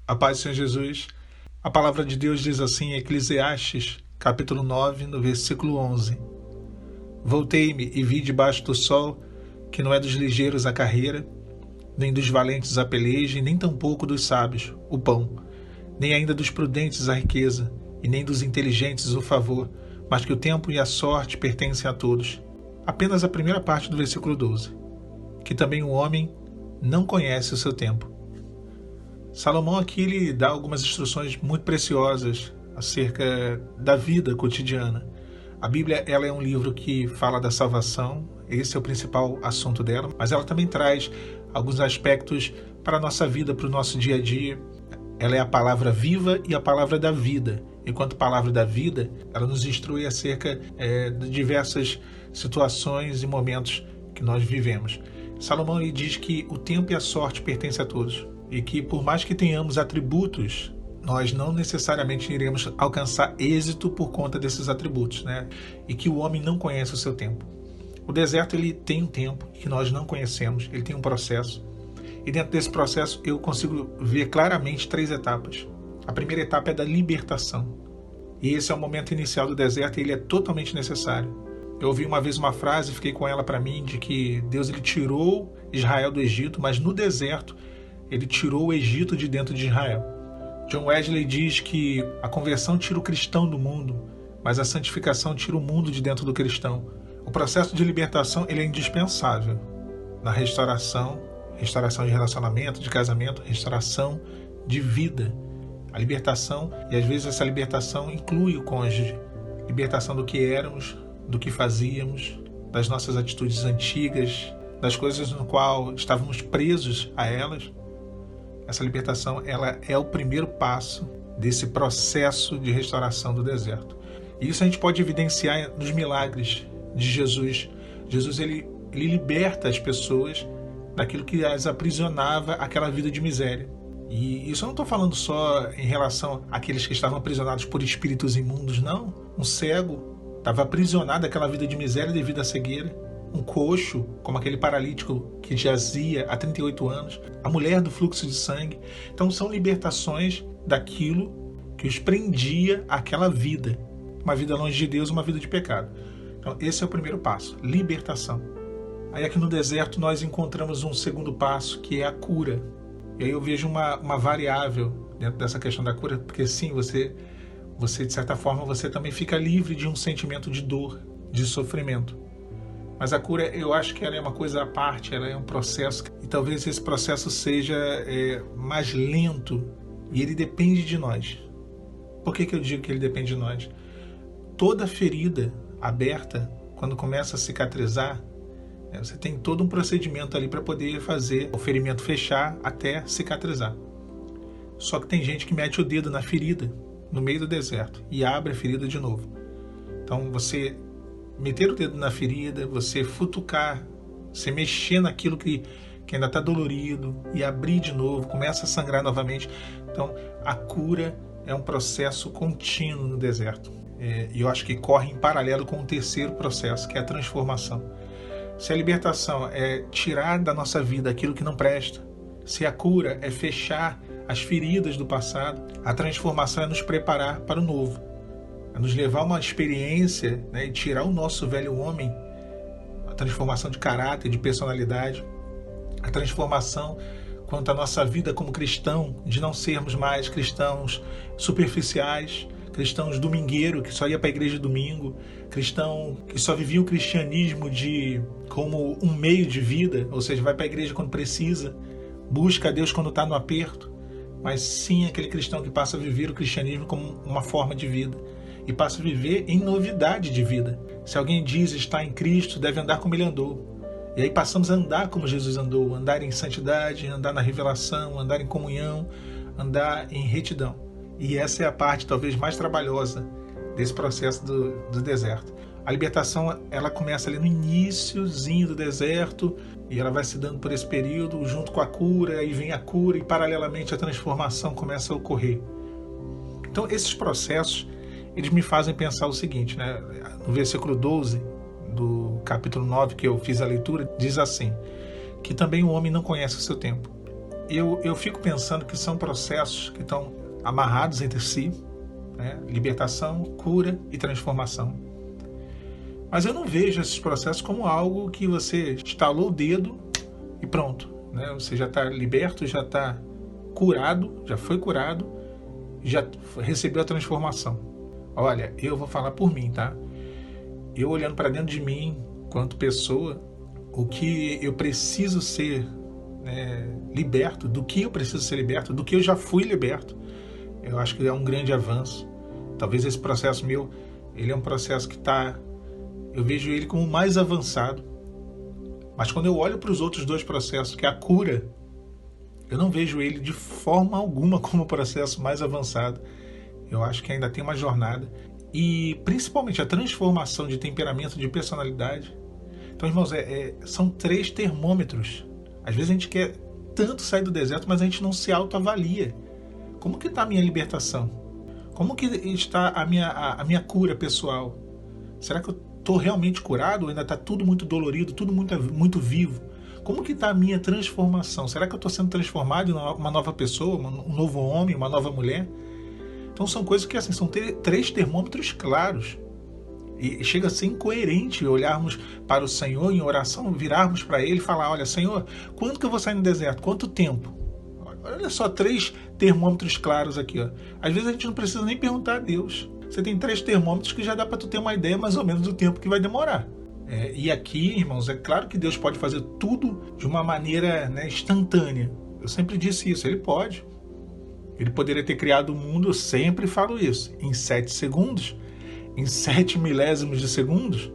A paz do Senhor Jesus. A palavra de Deus diz assim em Eclesiastes, capítulo 9, no versículo 11. Voltei-me e vi debaixo do sol que não é dos ligeiros a carreira, nem dos valentes a peleja, e nem tampouco dos sábios o pão, nem ainda dos prudentes a riqueza, e nem dos inteligentes o favor, mas que o tempo e a sorte pertencem a todos. Apenas a primeira parte do versículo 12. Que também o homem não conhece o seu tempo. Salomão aqui ele dá algumas instruções muito preciosas acerca da vida cotidiana. A Bíblia ela é um livro que fala da salvação, esse é o principal assunto dela, mas ela também traz alguns aspectos para a nossa vida, para o nosso dia a dia. Ela é a palavra viva e a palavra da vida. Enquanto palavra da vida, ela nos instrui acerca de diversas situações e momentos que nós vivemos. Salomão ele diz que o tempo e a sorte pertencem a todos. E que por mais que tenhamos atributos, nós não necessariamente iremos alcançar êxito por conta desses atributos, né? E que o homem não conhece o seu tempo. O deserto ele tem um tempo que nós não conhecemos, ele tem um processo. E dentro desse processo eu consigo ver claramente 3 etapas. A primeira etapa é da libertação. E esse é o momento inicial do deserto e ele é totalmente necessário. Eu ouvi uma vez uma frase, fiquei com ela para mim, de que Deus ele tirou Israel do Egito, mas no deserto ele tirou o Egito de dentro de Israel. John Wesley diz que a conversão tira o cristão do mundo, mas a santificação tira o mundo de dentro do cristão. O processo de libertação ele é indispensável na restauração de relacionamento, de casamento, restauração de vida. A libertação, e às vezes essa libertação inclui o cônjuge. Libertação do que éramos, do que fazíamos, das nossas atitudes antigas, das coisas no qual estávamos presos a elas. Essa libertação ela é o primeiro passo desse processo de restauração do deserto. E isso a gente pode evidenciar nos milagres de Jesus. Jesus ele liberta as pessoas daquilo que as aprisionava àquela vida de miséria. E isso eu não estou falando só em relação àqueles que estavam aprisionados por espíritos imundos, não. Um cego estava aprisionado àquela vida de miséria devido à cegueira. Um coxo, como aquele paralítico que jazia há 38 anos, a mulher do fluxo de sangue. Então são libertações daquilo que os prendia àquela vida. Uma vida longe de Deus, uma vida de pecado. Então esse é o primeiro passo, libertação. Aí aqui no deserto nós encontramos um segundo passo, que é a cura. E aí eu vejo uma variável dentro dessa questão da cura, porque sim, você de certa forma, você também fica livre de um sentimento de dor, de sofrimento. Mas a cura, eu acho que ela é uma coisa à parte, ela é um processo, e talvez esse processo seja mais lento, e ele depende de nós. Por que eu digo que ele depende de nós? Toda ferida aberta, quando começa a cicatrizar, você tem todo um procedimento ali para poder fazer o ferimento fechar até cicatrizar. Só que tem gente que mete o dedo na ferida, no meio do deserto, e abre a ferida de novo. Então você meter o dedo na ferida, você futucar, você mexer naquilo que ainda está dolorido e abrir de novo, começa a sangrar novamente. Então a cura é um processo contínuo no deserto. E eu acho que corre em paralelo com o terceiro processo, que é a transformação. Se a libertação é tirar da nossa vida aquilo que não presta, se a cura é fechar as feridas do passado, a transformação é nos preparar para o novo. É nos levar a uma experiência, né, e tirar o nosso velho homem, a transformação de caráter, de personalidade, a transformação quanto à nossa vida como cristão, de não sermos mais cristãos superficiais, cristãos domingueiro, que só ia para a igreja domingo, cristão que só vivia o cristianismo como um meio de vida, ou seja, vai para a igreja quando precisa, busca a Deus quando está no aperto, mas sim aquele cristão que passa a viver o cristianismo como uma forma de vida. E passa a viver em novidade de vida. Se alguém diz estar em Cristo, deve andar como ele andou. E aí passamos a andar como Jesus andou, andar em santidade, andar na revelação, andar em comunhão, andar em retidão. E essa é a parte talvez mais trabalhosa desse processo do deserto. A libertação ela começa ali no iniciozinho do deserto e ela vai se dando por esse período junto com a cura, aí vem a cura e paralelamente a transformação começa a ocorrer. Então esses processos eles me fazem pensar o seguinte, né? No versículo 12 do capítulo 9, que eu fiz a leitura, diz assim, que também o homem não conhece o seu tempo. eu fico pensando que são processos que estão amarrados entre si, né? Libertação, cura e transformação. Mas eu não vejo esses processos como algo que você estalou o dedo e pronto, né? Você já está liberto, já está curado, já foi curado, já recebeu a transformação. Olha, eu vou falar por mim, tá? Eu olhando para dentro de mim, quanto pessoa, o que eu preciso ser liberto, do que eu preciso ser liberto, do que eu já fui liberto, eu acho que é um grande avanço. Talvez esse processo meu, ele é um processo que eu vejo ele como mais avançado. Mas quando eu olho para os outros dois processos, que é a cura, eu não vejo ele de forma alguma como o processo mais avançado. Eu acho que ainda tem uma jornada. E principalmente a transformação de temperamento, de personalidade. Então, irmãos, são 3 termômetros. Às vezes a gente quer tanto sair do deserto, mas a gente não se autoavalia. Como que está a minha libertação? Como que está a minha cura pessoal? Será que eu estou realmente curado ou ainda está tudo muito dolorido, tudo muito vivo? Como que está a minha transformação? Será que eu estou sendo transformado em uma nova pessoa, um novo homem, uma nova mulher? Então são coisas que assim, são 3 termômetros claros. E chega a ser incoerente olharmos para o Senhor em oração, virarmos para Ele e falar, olha, Senhor, quando que eu vou sair no deserto? Quanto tempo? Olha só, 3 termômetros claros aqui. Ó. Às vezes a gente não precisa nem perguntar a Deus. Você tem 3 termômetros que já dá para tu ter uma ideia mais ou menos do tempo que vai demorar. E aqui, irmãos, é claro que Deus pode fazer tudo de uma maneira instantânea. Eu sempre disse isso, Ele pode. Ele poderia ter criado o mundo, eu sempre falo isso, em 7 segundos, em 7 milésimos de segundos,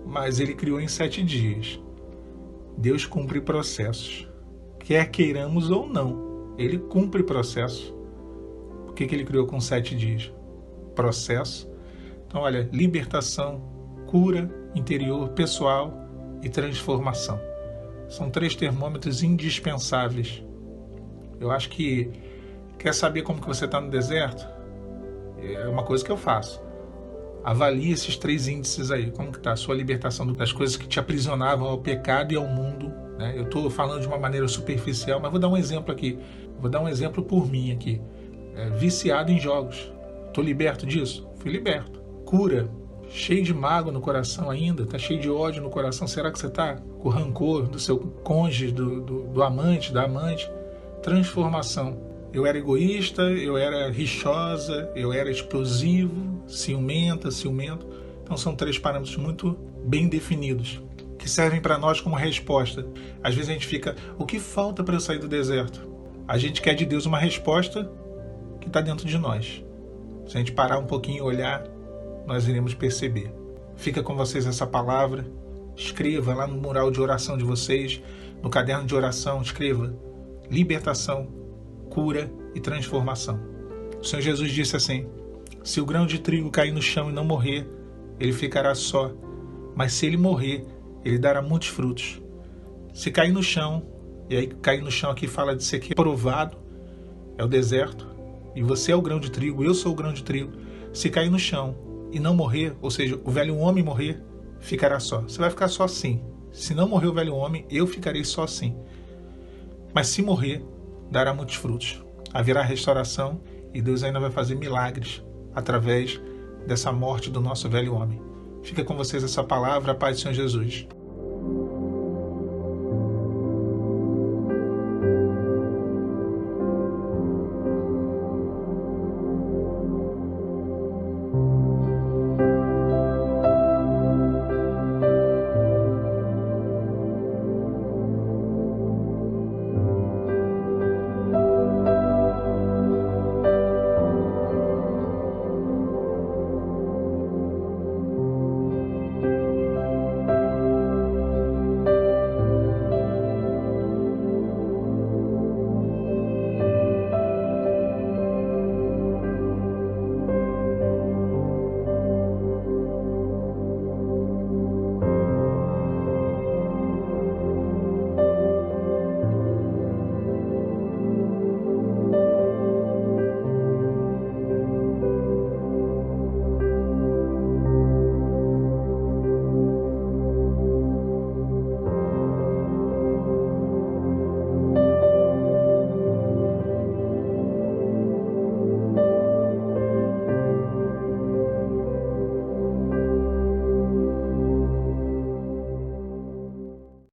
mas Ele criou em 7 dias. Deus cumpre processos, quer queiramos ou não, Ele cumpre processos. Por que Ele criou com 7 dias? Processo. Então, olha, libertação, cura interior, pessoal e transformação. São 3 termômetros indispensáveis. Eu acho que quer saber como que você está no deserto? É uma coisa que eu faço. Avalie esses 3 índices aí. Como que está a sua libertação das coisas que te aprisionavam ao pecado e ao mundo? Né? Eu estou falando de uma maneira superficial, mas vou dar um exemplo aqui. Vou dar um exemplo por mim aqui. Viciado em jogos. Estou liberto disso? Fui liberto. Cura. Cheio de mágoa no coração ainda. Está cheio de ódio no coração. Será que você está com rancor do seu cônjuge, do amante, da amante? Transformação. Eu era egoísta, eu era rixosa, eu era explosivo, ciumento. Então são 3 parâmetros muito bem definidos, que servem para nós como resposta. Às vezes a gente fica, o que falta para eu sair do deserto? A gente quer de Deus uma resposta que está dentro de nós. Se a gente parar um pouquinho e olhar, nós iremos perceber. Fica com vocês essa palavra. Escreva lá no mural de oração de vocês, no caderno de oração, escreva libertação, cura e transformação. O Senhor Jesus disse assim, se o grão de trigo cair no chão e não morrer, ele ficará só, mas se ele morrer, ele dará muitos frutos. Se cair no chão, e aí cair no chão aqui fala de ser provado, é o deserto, e você é o grão de trigo, eu sou o grão de trigo. Se cair no chão e não morrer, ou seja, o velho homem morrer, ficará só. Você vai ficar só assim. Se não morrer o velho homem, eu ficarei só assim. Mas se morrer, dará muitos frutos. Haverá restauração e Deus ainda vai fazer milagres através dessa morte do nosso velho homem. Fica com vocês essa palavra, a paz do Senhor Jesus.